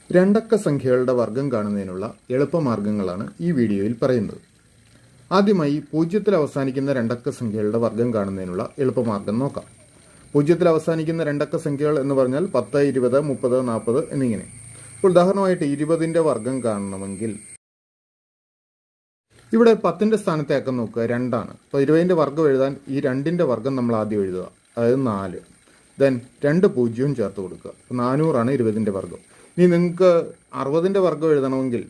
രണ്ടക്ക സംഖ്യകളുടെ വർഗം കാണുന്നതിനുള്ള എളുപ്പമാർഗ്ഗങ്ങളാണ് ഈ വീഡിയോയിൽ പറയുന്നത്. ആദ്യമായി പൂജ്യത്തിൽ അവസാനിക്കുന്ന രണ്ടക്ക സംഖ്യകളുടെ വർഗം കാണുന്നതിനുള്ള എളുപ്പമാർഗ്ഗം നോക്കാം. പൂജ്യത്തിൽ അവസാനിക്കുന്ന രണ്ടക്ക സംഖ്യകൾ എന്ന് പറഞ്ഞാൽ 10, 20, 30, 40 എന്നിങ്ങനെ. ഇപ്പോൾ ഉദാഹരണമായിട്ട് 20ന്റെ വർഗം കാണണമെങ്കിൽ ഇവിടെ 10ന്റെ സ്ഥാനത്തെ അക്കം നോക്കുക, 2 ആണ്. അപ്പോൾ 20ന്റെ വർഗം എഴുതാൻ ഈ 2ന്റെ വർഗം നമ്മൾ ആദ്യം എഴുതുക, അതായത് 4. ദെൻ 2 പൂജ്യവും ചേർത്ത് കൊടുക്കുക. 400 ആണ് 20ന്റെ വർഗം. ഇനി നിങ്ങൾക്ക് 60ന്റെ വർഗം എഴുതണമെങ്കിൽ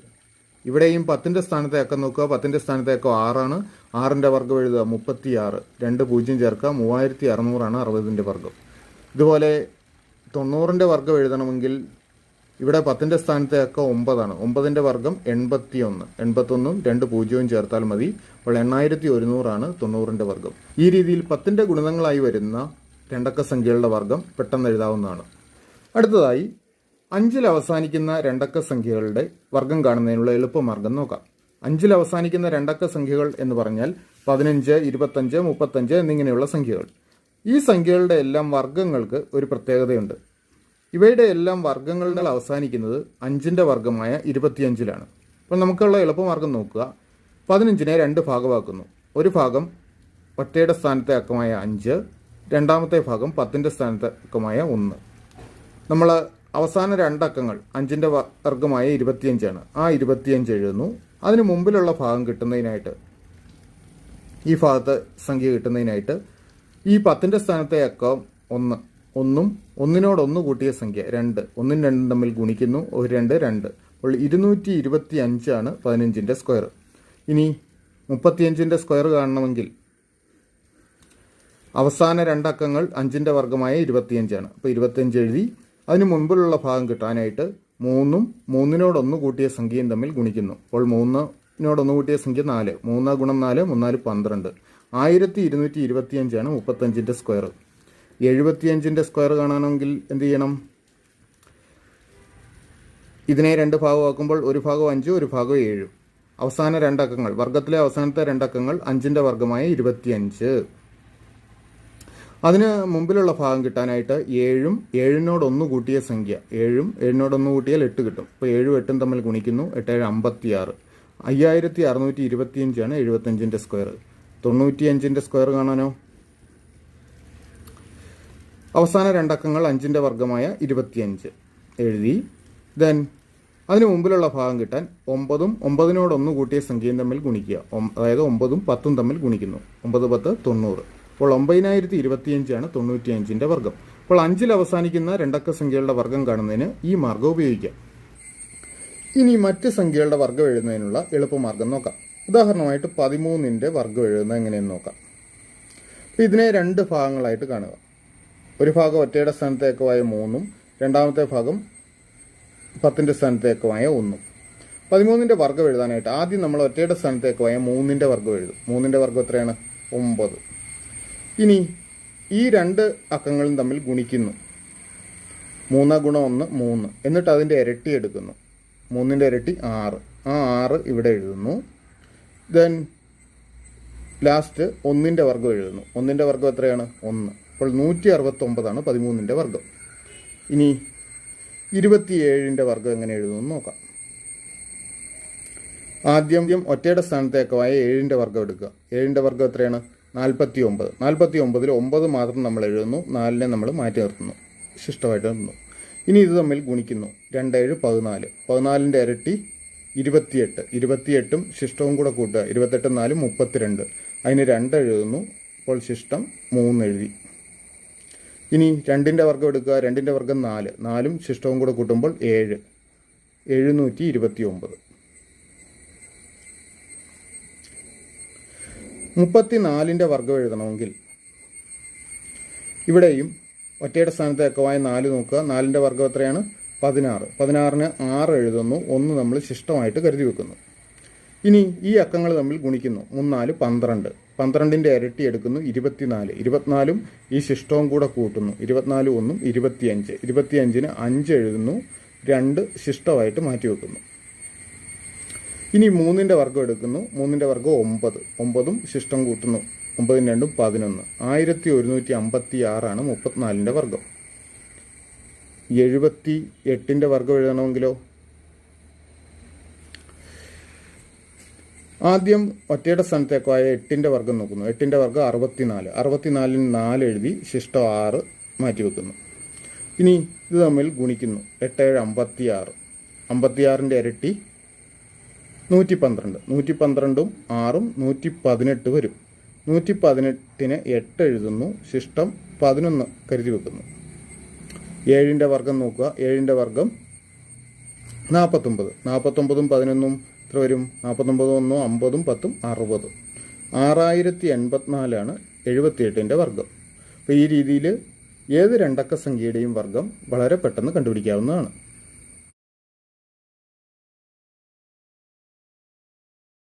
ഇവിടെയും 10ന്റെ സ്ഥാനത്തെ അക്കം നോക്കുക, 10ന്റെ സ്ഥാനത്തെ അക്കം 6 ആണ്. 6ന്റെ വർഗം എഴുതുക 36, 2 പൂജ്യം ചേർക്കുക, 3600 ആണ് 60ന്റെ വർഗം. ഇതുപോലെ 90ന്റെ വർഗം എഴുതണമെങ്കിൽ ഇവിടെ 10ന്റെ സ്ഥാനത്തെ അക്കം 9 ആണ്. 9ന്റെ വർഗം 81, 81ഉം 2 പൂജ്യവും ചേർത്താൽ മതി. അപ്പോൾ 8100 ആണ് 90ന്റെ വർഗം. ഈ രീതിയിൽ 10ന്റെ ഗുണിതങ്ങളായി വരുന്ന രണ്ടക്ക സംഖ്യകളുടെ വർഗം പെട്ടെന്ന് എഴുതാവുന്നതാണ്. അടുത്തതായി 5ൽ അവസാനിക്കുന്ന രണ്ടക്ക സംഖ്യകളുടെ വർഗം കാണുന്നതിനുള്ള എളുപ്പമാർഗം നോക്കാം. 5ൽ അവസാനിക്കുന്ന രണ്ടക്ക സംഖ്യകൾ എന്ന് പറഞ്ഞാൽ 15, 25, 35 എന്നിങ്ങനെയുള്ള സംഖ്യകൾ. ഈ സംഖ്യകളുടെ എല്ലാം വർഗങ്ങൾക്ക് ഒരു പ്രത്യേകതയുണ്ട്. ഇവയുടെ എല്ലാം വർഗങ്ങളുടെ അവസാനിക്കുന്നത് 5ന്റെ വർഗമായ 25ലാണ്. അപ്പോൾ നമുക്കുള്ള എളുപ്പമാർഗം നോക്കുക. 15നെ 2 ഭാഗമാക്കുന്നു. ഒരു ഭാഗം ഒറ്റയുടെ സ്ഥാനത്തെ അക്കമായ 5, രണ്ടാമത്തെ ഭാഗം 10ന്റെ സ്ഥാനത്തെ അക്കമായ 1. നമ്മൾ അവസാന രണ്ടക്കങ്ങൾ 5ന്റെ വർഗമായ 25ആണ്. ആ 25 എഴുതുന്നു. അതിന് മുമ്പിലുള്ള ഭാഗം കിട്ടുന്നതിനായിട്ട്, ഈ ഭാഗത്ത് സംഖ്യ കിട്ടുന്നതിനായിട്ട് ഈ 10ന്റെ സ്ഥാനത്തെ അക്കം 1, 1ഉം 1നോട് 1 കൂട്ടിയ സംഖ്യ 2, 1ഉം 2ഉം തമ്മിൽ ഗുണിക്കുന്നു. 1, 2, 2. അപ്പോൾ 225 ആണ് 15ന്റെ സ്ക്വയർ. ഇനി 35ന്റെ സ്ക്വയർ കാണണമെങ്കിൽ അവസാന രണ്ടക്കങ്ങൾ 5ന്റെ വർഗമായ 25 ആണ്. അപ്പോൾ 25 എഴുതി. അതിന് മുൻപിലുള്ള ഭാഗം കിട്ടാനായിട്ട് 3ഉം 3നോട് 1 കൂട്ടിയ സംഖ്യയും തമ്മിൽ ഗുണിക്കുന്നു. അപ്പോൾ 3നോട് 1 കൂട്ടിയ സംഖ്യ 4, 3 ഗുണം 4, 3 12. 1225 ആണ് 35ന്റെ സ്ക്വയർ. 75ന്റെ സ്ക്വയർ കാണണമെങ്കിൽ എന്ത് ചെയ്യണം? ഇതിനെ 2 ഭാഗമാക്കുമ്പോൾ ഒരു ഭാഗം 5, ഒരു ഭാഗം 7. അവസാന രണ്ടക്കങ്ങൾ, വർഗത്തിലെ അവസാനത്തെ രണ്ടക്കങ്ങൾ 5ന്റെ വർഗമായ 25. അതിന് മുമ്പിലുള്ള ഭാഗം കിട്ടാനായിട്ട് 7ഉം 7നോട് 1 കൂട്ടിയ സംഖ്യ 7ഉം 7നോട് 1 കൂട്ടിയാൽ 8 കിട്ടും. അപ്പോൾ 7ഉം 8ഉം തമ്മിൽ ഗുണിക്കുന്നു. 8, 56. 5625 ആണ് 75ന്റെ സ്ക്വയർ. 95ന്റെ സ്ക്വയർ കാണാനോ? അവസാന രണ്ടക്കങ്ങൾ 5ന്റെ വർഗമായ 25 എഴുതി. ദെൻ അതിന് മുമ്പിലുള്ള ഭാഗം കിട്ടാൻ 9ഉം 9നോട് 1 കൂട്ടിയ സംഖ്യയും തമ്മിൽ ഗുണിക്കുക. അതായത് 9ഉം 10ഉം തമ്മിൽ ഗുണിക്കുന്നു. 9, 10, 90. അപ്പോൾ 9025 ആണ് 95ന്റെ വർഗം. അപ്പോൾ 5ൽ അവസാനിക്കുന്ന രണ്ടക്ക സംഖ്യകളുടെ വർഗം കാണുന്നതിന് ഈ മാർഗ്ഗം ഉപയോഗിക്കാം. ഇനി മറ്റ് സംഖ്യകളുടെ വർഗം എഴുതുന്നതിനുള്ള എളുപ്പമാർഗ്ഗം നോക്കാം. ഉദാഹരണമായിട്ട് 13ന്റെ വർഗം എഴുതുന്നത് എങ്ങനെയെന്ന് നോക്കാം. അപ്പോൾ ഇതിനെ 2 ഭാഗങ്ങളായിട്ട് കാണുക. ഒരു ഭാഗം ഒറ്റയുടെ സ്ഥാനത്തെ അക്കമായ 3ഉം രണ്ടാമത്തെ ഭാഗം 10ന്റെ സ്ഥാനത്തെ അക്കമായ 1ഉം. 13ന്റെ വർഗം എഴുതാനായിട്ട് ആദ്യം നമ്മൾ ഒറ്റയുടെ സ്ഥാനത്തെ അക്കമായ 3ന്റെ വർഗം എഴുതും. 3ന്റെ വർഗം എത്രയാണ്? 9. ഇനി ഈ 2 അക്കങ്ങളും തമ്മിൽ ഗുണിക്കുന്നു. 3 ഗുണം 1, 3. എന്നിട്ട് അതിൻ്റെ ഇരട്ടി എടുക്കുന്നു. 3ന്റെ ഇരട്ടി 6. ആ 6 ഇവിടെ എഴുതുന്നു. ദെൻ ലാസ്റ്റ് 1ന്റെ വർഗം എഴുതുന്നു. 1ന്റെ വർഗം എത്രയാണ്? 1. അപ്പോൾ 169 ആണ് 13ന്റെ വർഗം. ഇനി 27ന്റെ വർഗം എങ്ങനെ എഴുതുമെന്ന് നോക്കാം. ആദ്യം ഒറ്റയുടെ സ്ഥാനത്തെ അക്കമായ 7ന്റെ വർഗം എടുക്കുക. 7ന്റെ വർഗം എത്രയാണ്? 49. 49ൽ 9 മാത്രം നമ്മൾ എഴുതുന്നു. 4നെ നമ്മൾ മാറ്റി നിർത്തുന്നു, ശിഷ്ടമായിട്ട് നിർത്തുന്നു. ഇനി ഇത് തമ്മിൽ ഗുണിക്കുന്നു. 2, 7, 14. 14ന്റെ ഇരട്ടി 28. 28ഉം ശിഷ്ടവും കൂടെ കൂട്ടുക. 28, 4, 32. അതിന് 2 എഴുതുന്നു. അപ്പോൾ ശിഷ്ടം 3 എഴുതി. ഇനി 2ന്റെ വർഗം എടുക്കുക. 2ന്റെ വർഗം 4. 4ഉം ശിഷ്ടവും കൂടെ കൂട്ടുമ്പോൾ 7. 729. 34ന്റെ വർഗം എഴുതണമെങ്കിൽ ഇവിടെയും ഒറ്റയുടെ സ്ഥാനത്തെ അക്കമായ 4 നോക്കുക. 4ന്റെ വർഗം എത്രയാണ്? 16. 16ന് 6 എഴുതുന്നു. 1 നമ്മൾ ശിഷ്ടമായിട്ട് കരുതി വെക്കുന്നു. ഇനി ഈ അക്കങ്ങൾ തമ്മിൽ ഗുണിക്കുന്നു. 3, 4, 12. 12ന്റെ ഇരട്ടി എടുക്കുന്നു. 24. 24ഉം ഈ ശിഷ്ടവും കൂടെ കൂട്ടുന്നു. 24, 1, 25. 25ന് 5 എഴുതുന്നു. 2 ശിഷ്ടമായിട്ട് മാറ്റി വെക്കുന്നു. ഇനി 3ന്റെ വർഗം എടുക്കുന്നു. 3ന്റെ വർഗം 9. 9ഉം ശിഷ്ടം കൂട്ടുന്നു. 9, 2, 11. 1156 ആണ് 34ന്റെ വർഗം. 78 വർഗ്ഗം എഴുതണമെങ്കിലോ ആദ്യം ഒറ്റയുടെ സ്ഥാനത്തേക്കായ 8 വർഗ്ഗം നോക്കുന്നു. 8 വർഗ്ഗം 64. 64 4 എഴുതി ശിഷ്ടം 6 മാറ്റി വെക്കുന്നു. ഇനി ഇത് തമ്മിൽ ഗുണിക്കുന്നു. 8 7 56. 56ന്റെ ഇരട്ടി 112. 112ഉം 6ഉം 118 വരും. 118ന് 8 എഴുതുന്നു. ശിഷ്ടം 11 കരുതി വെക്കുന്നു. 7ന്റെ വർഗ്ഗം നോക്കുക. 7ന്റെ വർഗ്ഗം 49. 49ഉം 11ഉം എത്ര വരും? 49 1 50 10 60. 6084 78ന്റെ വർഗ്ഗം. അപ്പോൾ ഈ രീതിയിൽ ഏത് രണ്ടക്ക സംഖ്യയുടെയും വർഗ്ഗം വളരെ പെട്ടെന്ന് കണ്ടുപിടിക്കാവുന്നതാണ്.